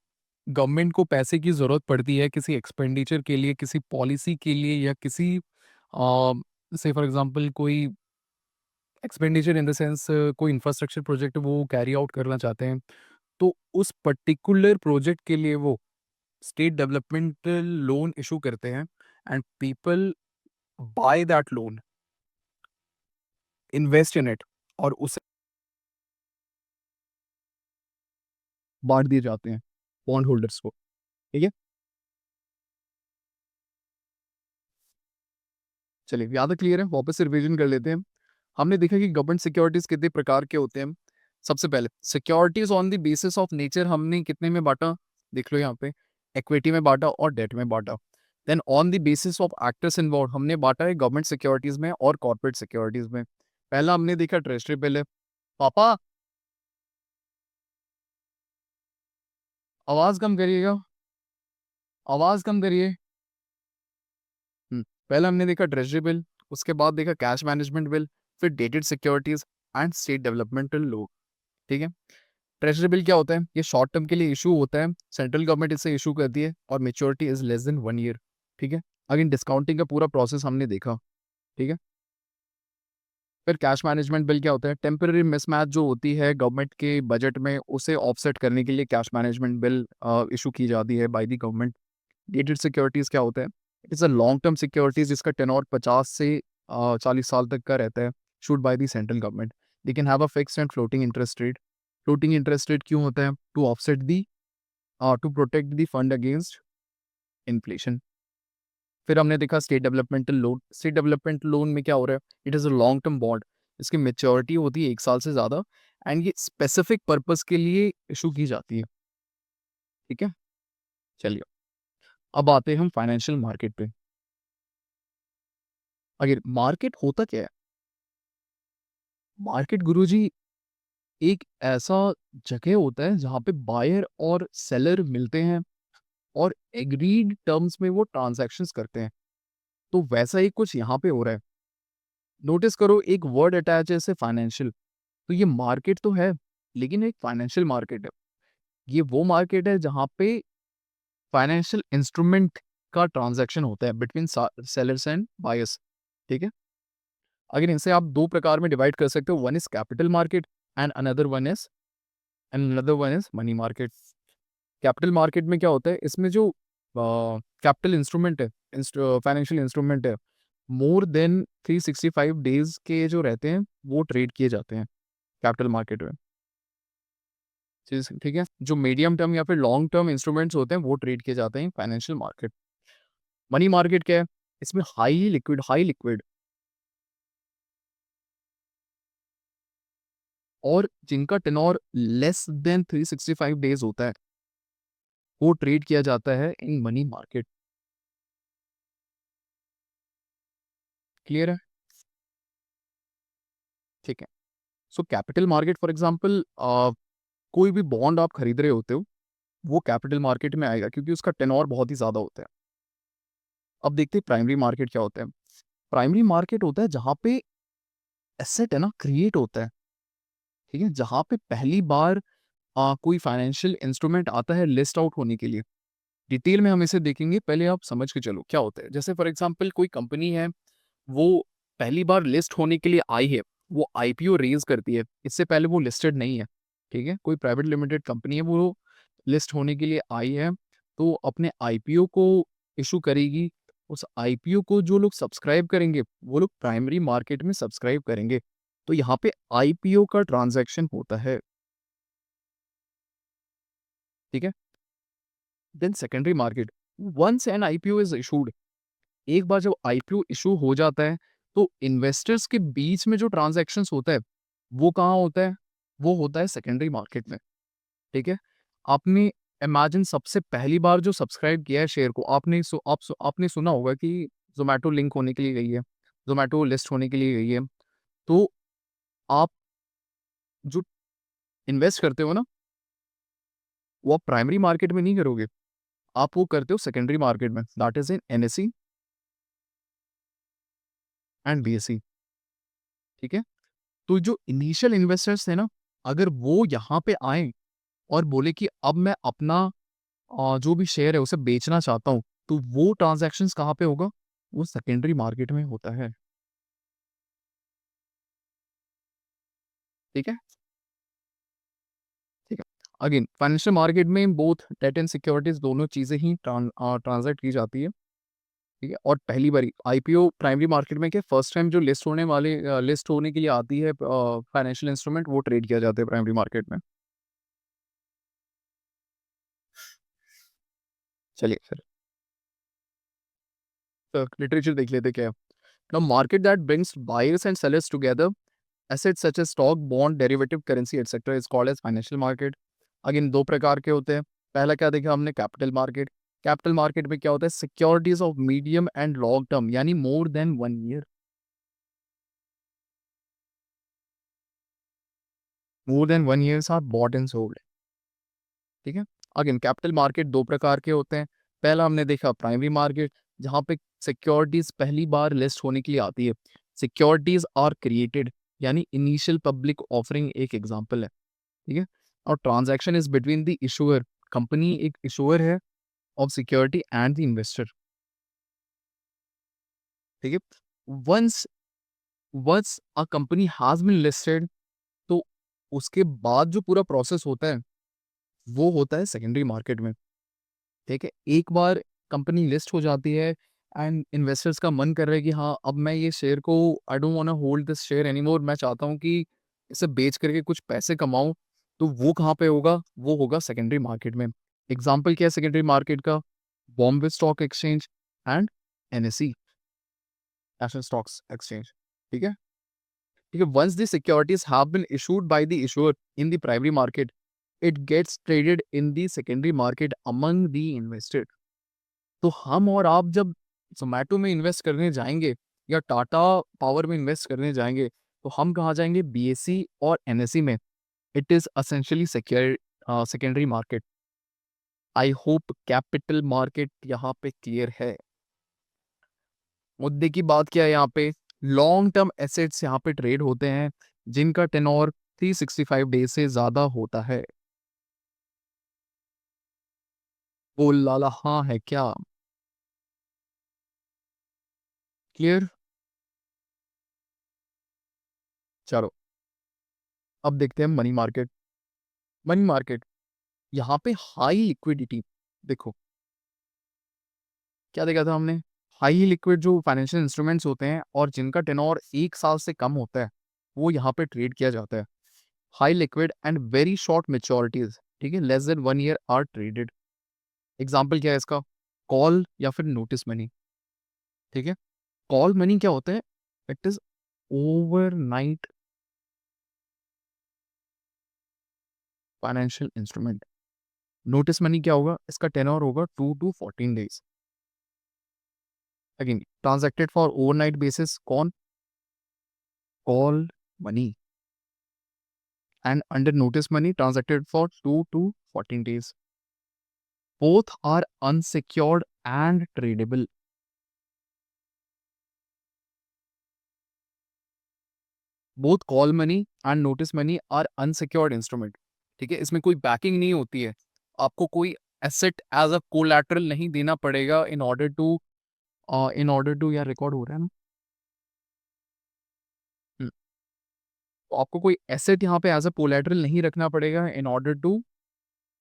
government को पैसे की जरूरत पड़ती है किसी एक्सपेंडिचर के लिए, किसी पॉलिसी के लिए, या किसी से फॉर एग्जांपल कोई एक्सपेंडिचर इन द सेंस कोई इंफ्रास्ट्रक्चर प्रोजेक्ट वो कैरी आउट करना चाहते हैं, तो उस पर्टिकुलर प्रोजेक्ट के लिए वो स्टेट डेवलपमेंट लोन इशू करते हैं, and people by that loan, invest in it, और उसे बांट दिए जाते हैं बॉन्ड होल्डर्स को। ठीक है, चलिए यहाँ तक क्लियर है, वापस से रिवीजन कर लेते हैं। हमने देखा कि गवर्नमेंट सिक्योरिटीज कितने प्रकार के होते हैं। सबसे पहले securities on the basis of nature हमने कितने में बांटा, देख लो यहाँ पे, इक्विटी में बांटा और डेट में बांटा। Then on the basis of actors involve हमने बांटा है गवर्नमेंट सिक्योरिटीज में और कॉर्पोरेट सिक्योरिटीज में। पहला हमने देखा ट्रेजरी बिल है। पापा आवाज कम करिएगा, आवाज कम करिए। पहला हमने देखा ट्रेजरी बिल, उसके बाद देखा कैश मैनेजमेंट बिल, फिर dated securities and state developmental loan. ठीक है, ट्रेजरी बिल क्या होता है, ये शॉर्ट टर्म के लिए इशू होता है, सेंट्रल गवर्नमेंट इसे इशू करती है और maturity is less than 1 year. ठीक है, अगेन डिस्काउंटिंग का पूरा प्रोसेस हमने देखा। ठीक है, फिर कैश मैनेजमेंट बिल क्या होता है, टेम्पररी मिसमैच जो होती है गवर्नमेंट के बजट में उसे ऑफसेट करने के लिए कैश मैनेजमेंट बिल इशू की जाती है by the government. Dated securities क्या होता है, it is a long term securities जिसका टेनोर 50 से 40 साल तक का रहता है, issued by the central government. They can have a fixed and floating interest rate. Floating interest rate क्यों होता है, to offset the to protect the fund against inflation. फिर हमने देखा state developmental loan. State development loan में क्या हो रहा है, it is a long term bond, इसकी मेच्योरिटी होती है 1 साल से ज़्यादा, एंड ये स्पेसिफिक पर्पस के लिए इशू की जाती है। ठीक है, चलिए अब आते हैं हम फाइनेंशियल मार्केट पे। अगर मार्केट होता क्या है, मार्केट गुरुजी एक ऐसा जगह होता है जहाँ पे बायर और सेलर मिलते हैं और एग्रीड टर्म्स में वो ट्रांजैक्शंस करते हैं। तो वैसा ही कुछ यहाँ पे हो रहा है। नोटिस करो एक वर्ड अटैच है, फाइनेंशियल। तो ये मार्केट तो है लेकिन एक फाइनेंशियल मार्केट है। ये वो मार्केट है जहाँ पे फाइनेंशियल इंस्ट्रूमेंट का ट्रांजैक्शन होता है बिटवीन सेलर्स एंड बायर्स। ठीक है, अगर इनसे आप दो प्रकार में डिवाइड कर सकते हो, one is capital market and another one is money market. Capital market में क्या होता है, इसमें जो कैपिटल इंस्ट्रूमेंट है, फाइनेंशियल इंस्ट्रूमेंट है, मोर देन 365 डेज के जो रहते हैं वो ट्रेड किए जाते हैं कैपिटल मार्केट में। ठीक है, जो मीडियम टर्म या फिर लॉन्ग टर्म इंस्ट्रूमेंट्स होते हैं वो ट्रेड किए जाते हैं फाइनेंशियल मार्केट। मनी मार्केट क्या है, इसमें हाई लिक्विड और जिनका टेनोर लेस देन 365 डेज होता है वो ट्रेड किया जाता है इन मनी मार्केट। क्लियर है? ठीक है, so capital market for example कोई भी बॉन्ड आप खरीद रहे होते हो वो कैपिटल मार्केट में आएगा क्योंकि उसका टेनोर बहुत ही ज़्यादा होता है। अब देखते हैं प्राइमरी मार्केट क्या होता है। प्राइमरी मार्केट होता है जहाँ पे एसेट है ना क्रिएट होता है। ठीक है, जहाँ पे पहली बार कोई फाइनेंशियल इंस्ट्रूमेंट आता है लिस्ट आउट होने के लिए, डिटेल में हम इसे देखेंगे, पहले आप समझ के चलो क्या होता है। जैसे फॉर एग्जांपल कोई कंपनी है, वो पहली बार लिस्ट होने के लिए आई है, वो आईपीओ रेज करती है, इससे पहले वो लिस्टेड नहीं है, ठीक है, कोई प्राइवेट लिमिटेड कंपनी है, वो लिस्ट होने के लिए आई है, तो अपने आईपीओ को इशू करेगी। उस आईपीओ को जो लोग सब्सक्राइब करेंगे वो लोग प्राइमरी मार्केट में सब्सक्राइब करेंगे, तो यहाँ पे आईपीओ का ट्रांजैक्शन होता है, ठीक है। Then secondary market, once an IPO is issued, एक बार जब आईपीओ इशू हो जाता है, तो इन्वेस्टर्स के बीच में जो ट्रांजैक्शंस होता है वो कहाँ होता है, वो होता है सेकेंडरी मार्केट में, ठीक है। आपने इमेजिन सबसे पहली बार जो सब्सक्राइब किया है शेयर को, आपने सुना होगा कि जोमेटो लिंक होने के लिए गई है, जोमेटो लिस्ट होने के लिए गई है, तो आप जो इन्वेस्ट करते हो ना, वो आप प्राइमरी मार्केट में नहीं करोगे, आप वो करते हो सेकेंडरी मार्केट में, that is in NSE and BSE, ठीक है। तो जो इनिशियल इन्वेस्टर्स थे ना, अगर वो यहाँ पे आए और बोले कि अब मैं अपना जो भी शेयर है उसे बेचना चाहता हूँ, तो वो ट्रांजैक्शंस कहाँ पे होगा, वो सेकेंडरी मार्केट में होता है, ठीक है, ठीक है। अगेन फाइनेंशियल मार्केट में बोथ डेट एंड सिक्योरिटीज दोनों चीजें ही ट्रांजैक्ट की जाती है, ठीक है। और पहली बारी आईपीओ प्राइमरी मार्केट में क्या, फर्स्ट टाइम जो लिस्ट होने के लिए आती है फाइनेंशियल इंस्ट्रूमेंट, वो ट्रेड किया जाता है प्राइमरी मार्केट में। चलिए फिर लिटरेचर देख लेते क्या है। Now market that brings buyers and sellers together, assets such as stock, bond, derivative, currency, etc. is called as financial market. Again दो प्रकार के होते हैं। पहला क्या देखा हमने, कैपिटल मार्केट। कैपिटल मार्केट में क्या होता है, securities of medium and long term, यानी more than 1 year, more than 1 year are bought and sold, ठीक है। अगेन कैपिटल मार्केट दो प्रकार के होते हैं। पहला हमने देखा प्राइमरी मार्केट, जहाँ पे सिक्योरिटीज पहली बार लिस्ट होने के लिए आती है, सिक्योरिटीज आर क्रिएटेड, यानी इनिशियल पब्लिक ऑफरिंग एक एग्जांपल है, ठीक है। और transaction is between the issuer, company एक इशूअर है of security and the investor, ठीक है। Once once a company has been listed, तो उसके बाद जो पूरा प्रोसेस होता है वो होता है सेकेंडरी मार्केट में, ठीक है। एक बार कंपनी लिस्ट हो जाती है एंड इन्वेस्टर्स का मन कर रहा है कि हाँ, अब मैं ये शेयर को, I don't want to hold this share anymore, मैं चाहता हूँ कि इसे बेच करके कुछ पैसे कमाऊं, तो वो कहाँ पे होगा, वो होगा सेकेंडरी मार्केट में। एग्जाम्पल क्या है सेकेंडरी मार्केट का, Bombay stock exchange and NSE, national stocks exchange, ठीक है, ठीक है। Once the securities have been issued by the issuer in the primary market, it gets traded in the secondary market among the investor. तो हम और आप जब जोमेटो में इन्वेस्ट करने जाएंगे या टाटा पावर में इन्वेस्ट करने जाएंगे, तो हम कहाँ जाएंगे, बीएसई और एनएसई में। It is essentially secondary market. I hope capital market यहाँ पे क्लियर है। मुद्दे की बात क्या है यहाँ पे, लॉन्ग टर्म एसेट्स यहाँ पे ट्रेड होते हैं जिनका टेनोर 365 डेज से ज्यादा होता है। बोल लाला हाँ है क्या, क्लियर। चलो अब देखते हैं मनी मार्केट। मनी मार्केट यहाँ पे हाई लिक्विडिटी, देखो क्या देखा था हमने, हाई लिक्विड जो फाइनेंशियल इंस्ट्रूमेंट्स होते हैं और जिनका टेनोर 1 साल से कम होता है, वो यहाँ पे ट्रेड किया जाता है। High liquid and very short maturities, ठीक है, less than 1 year are traded. Example क्या है इसका, कॉल या फिर नोटिस मनी, ठीक है। कॉल मनी क्या होता है, it is overnight financial instrument. Notice money क्या होगा, इसका टेनोर होगा 2 to 14 days। Again transacted for overnight basis, कौन, call money, and under notice money transacted for 2 to 14 days. Both are unsecured and tradable. Both call money and notice money are unsecured instrument. ठीक है, इसमें कोई banking नहीं होती है, आपको कोई एसेट एज अ कोलैटरल नहीं देना पड़ेगा इन ऑर्डर टू यार रिकॉर्ड हो रहा है ना। हम्म, तो आपको कोई एसेट यहाँ पे एज अ कोलैटरल नहीं रखना पड़ेगा in order to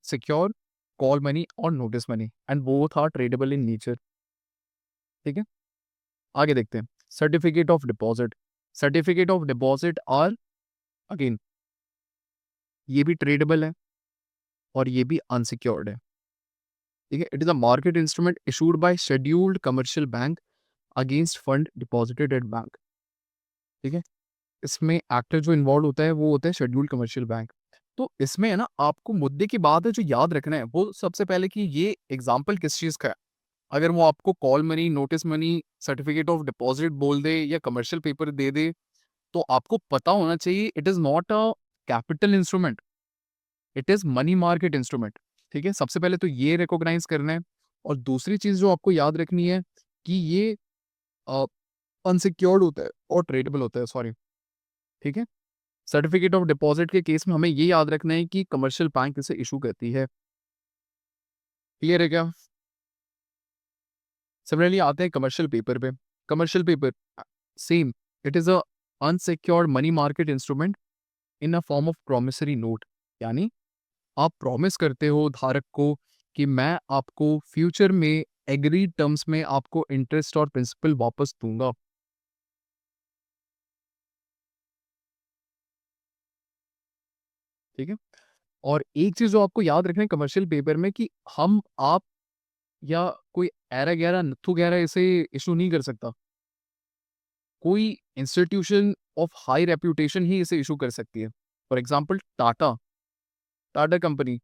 secure call money और notice money, and both are tradable in nature. ठीक है, आगे देखते हैं। Certificate of deposit. Certificate of deposit are again ये भी ट्रेडेबल है और ये भी अनसिक्योर्ड है। ठीक है, it is a market instrument issued bye scheduled commercial bank against fund deposited at bank. ठीक है, इसमें एक्टर जो इन्वॉल्व होता है वो होता है शेड्यूल्ड कमर्शियल बैंक। तो इसमें है ना, आपको मुद्दे की बात है जो याद रखना है वो सबसे पहले कि ये एग्जाम्पल किस चीज का है। अगर वो आपको call money, notice money, certificate of deposit बोल दे या कमर्शियल पेपर दे दे, तो आपको पता होना चाहिए it is not a capital instrument, it is money market instrument. ठीक है, सबसे पहले तो ये रिकॉग्नाइज करना है। और दूसरी चीज जो आपको याद रखनी है कि ये अनसिक्योर्ड होता है और ट्रेडेबल होता है, सॉरी। ठीक है, सर्टिफिकेट ऑफ डिपॉजिट के केस में हमें ये याद रखना है कि कमर्शियल बैंक इसे इशू करती है। क्लियर है क्या? सिमिलरली आते हैं कमर्शियल पेपर पे। Commercial paper same, it is a unsecured money market instrument in a form of promissory note. यानी आप प्रॉमिस करते हो धारक को कि मैं आपको फ्यूचर में एग्रीड टर्म्स में आपको इंटरेस्ट और प्रिंसिपल वापस दूंगा। ठीक है, और एक चीज जो आपको याद रखना है कमर्शियल पेपर में कि हम आप या कोई ऐरा गैरा नत्थु गैरा इसे इशू नहीं कर सकता। कोई इंस्टीट्यूशन ऑफ हाई रेप्यूटेशन ही इसे इशू कर सकती है। For example Tata, Tata company,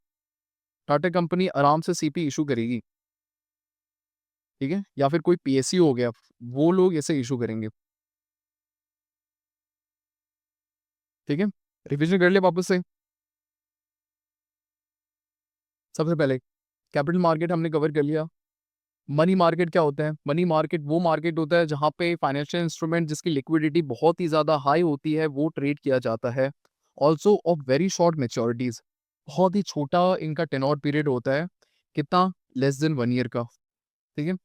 Tata company आराम से सीपी इशू करेगी। ठीक है, या फिर कोई पीएसयू हो गया, वो लोग इसे इशू करेंगे। ठीक है, रिविजन कर लिया वापस से। सबसे पहले कैपिटल मार्केट हमने कवर कर लिया। मनी मार्केट क्या होता है? मनी मार्केट वो मार्केट होता है जहां पे फाइनेंशियल इंस्ट्रूमेंट जिसकी लिक्विडिटी बहुत ही ज्यादा हाई होती है वो ट्रेड किया जाता है। Also of very short maturities, बहुत ही छोटा इनका टेन्योर पीरियड होता है। कितना? लेस देन 1 ईयर का। ठीक है,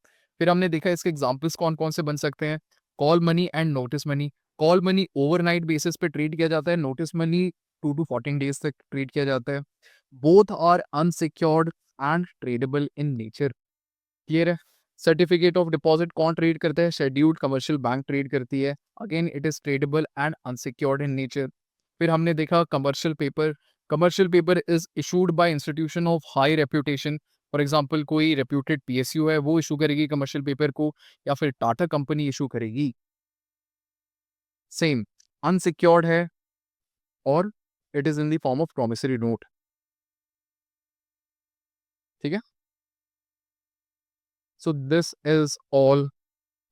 फिर हमने देखा इसके एग्जांपल्स कौन कौन से बन सकते हैं। Call money and notice money. Call money overnight basis पे ट्रेड किया जाता है, नोटिस मनी 2 to 14 days तक ट्रेड किया जाता है। Both are unsecured and tradable in nature. Clear है? सर्टिफिकेट ऑफ डिपॉजिट कौन ट्रेड करता है? शेड्यूल्ड कमर्शियल बैंक ट्रेड करती है। Again it is tradable and unsecured in nature. फिर हमने देखा commercial paper. Commercial paper is issued by institution of high reputation. For example कोई रेप्यूटेड पीएसयू है वो इशू करेगी कमर्शियल पेपर को, या फिर टाटा कंपनी इशू करेगी। सेम, अनसिक्योर्ड है और it is in the form of promissory note. ठीक है, so this is all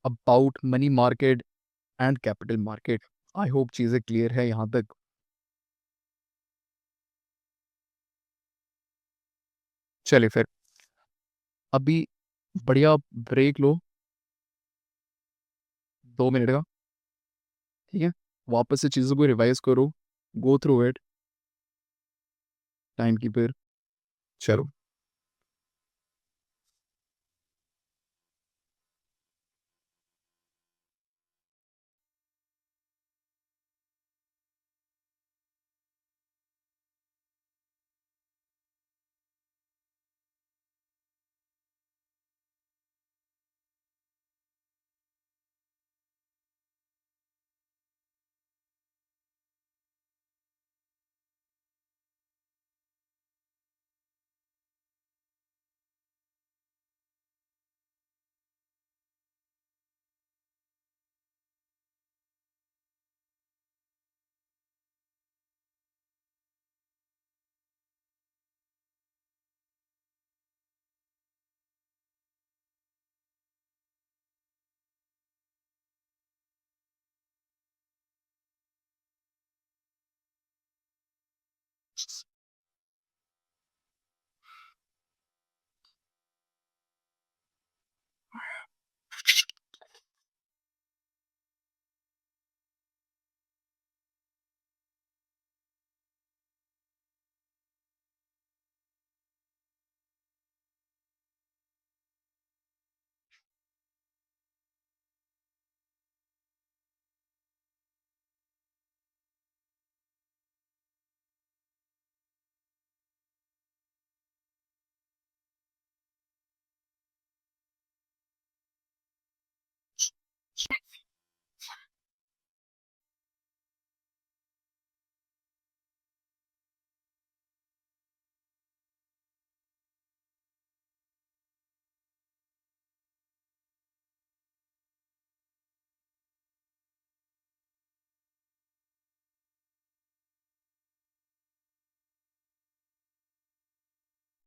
about money market and capital market. I hope चीजें क्लियर है यहाँ तक। चलिए फिर अभी बढ़िया ब्रेक लो 2 मिनट का। ठीक है, वापस से चीज़ों को रिवाइज करो, गो थ्रू इट टाइम की फिर। चलो।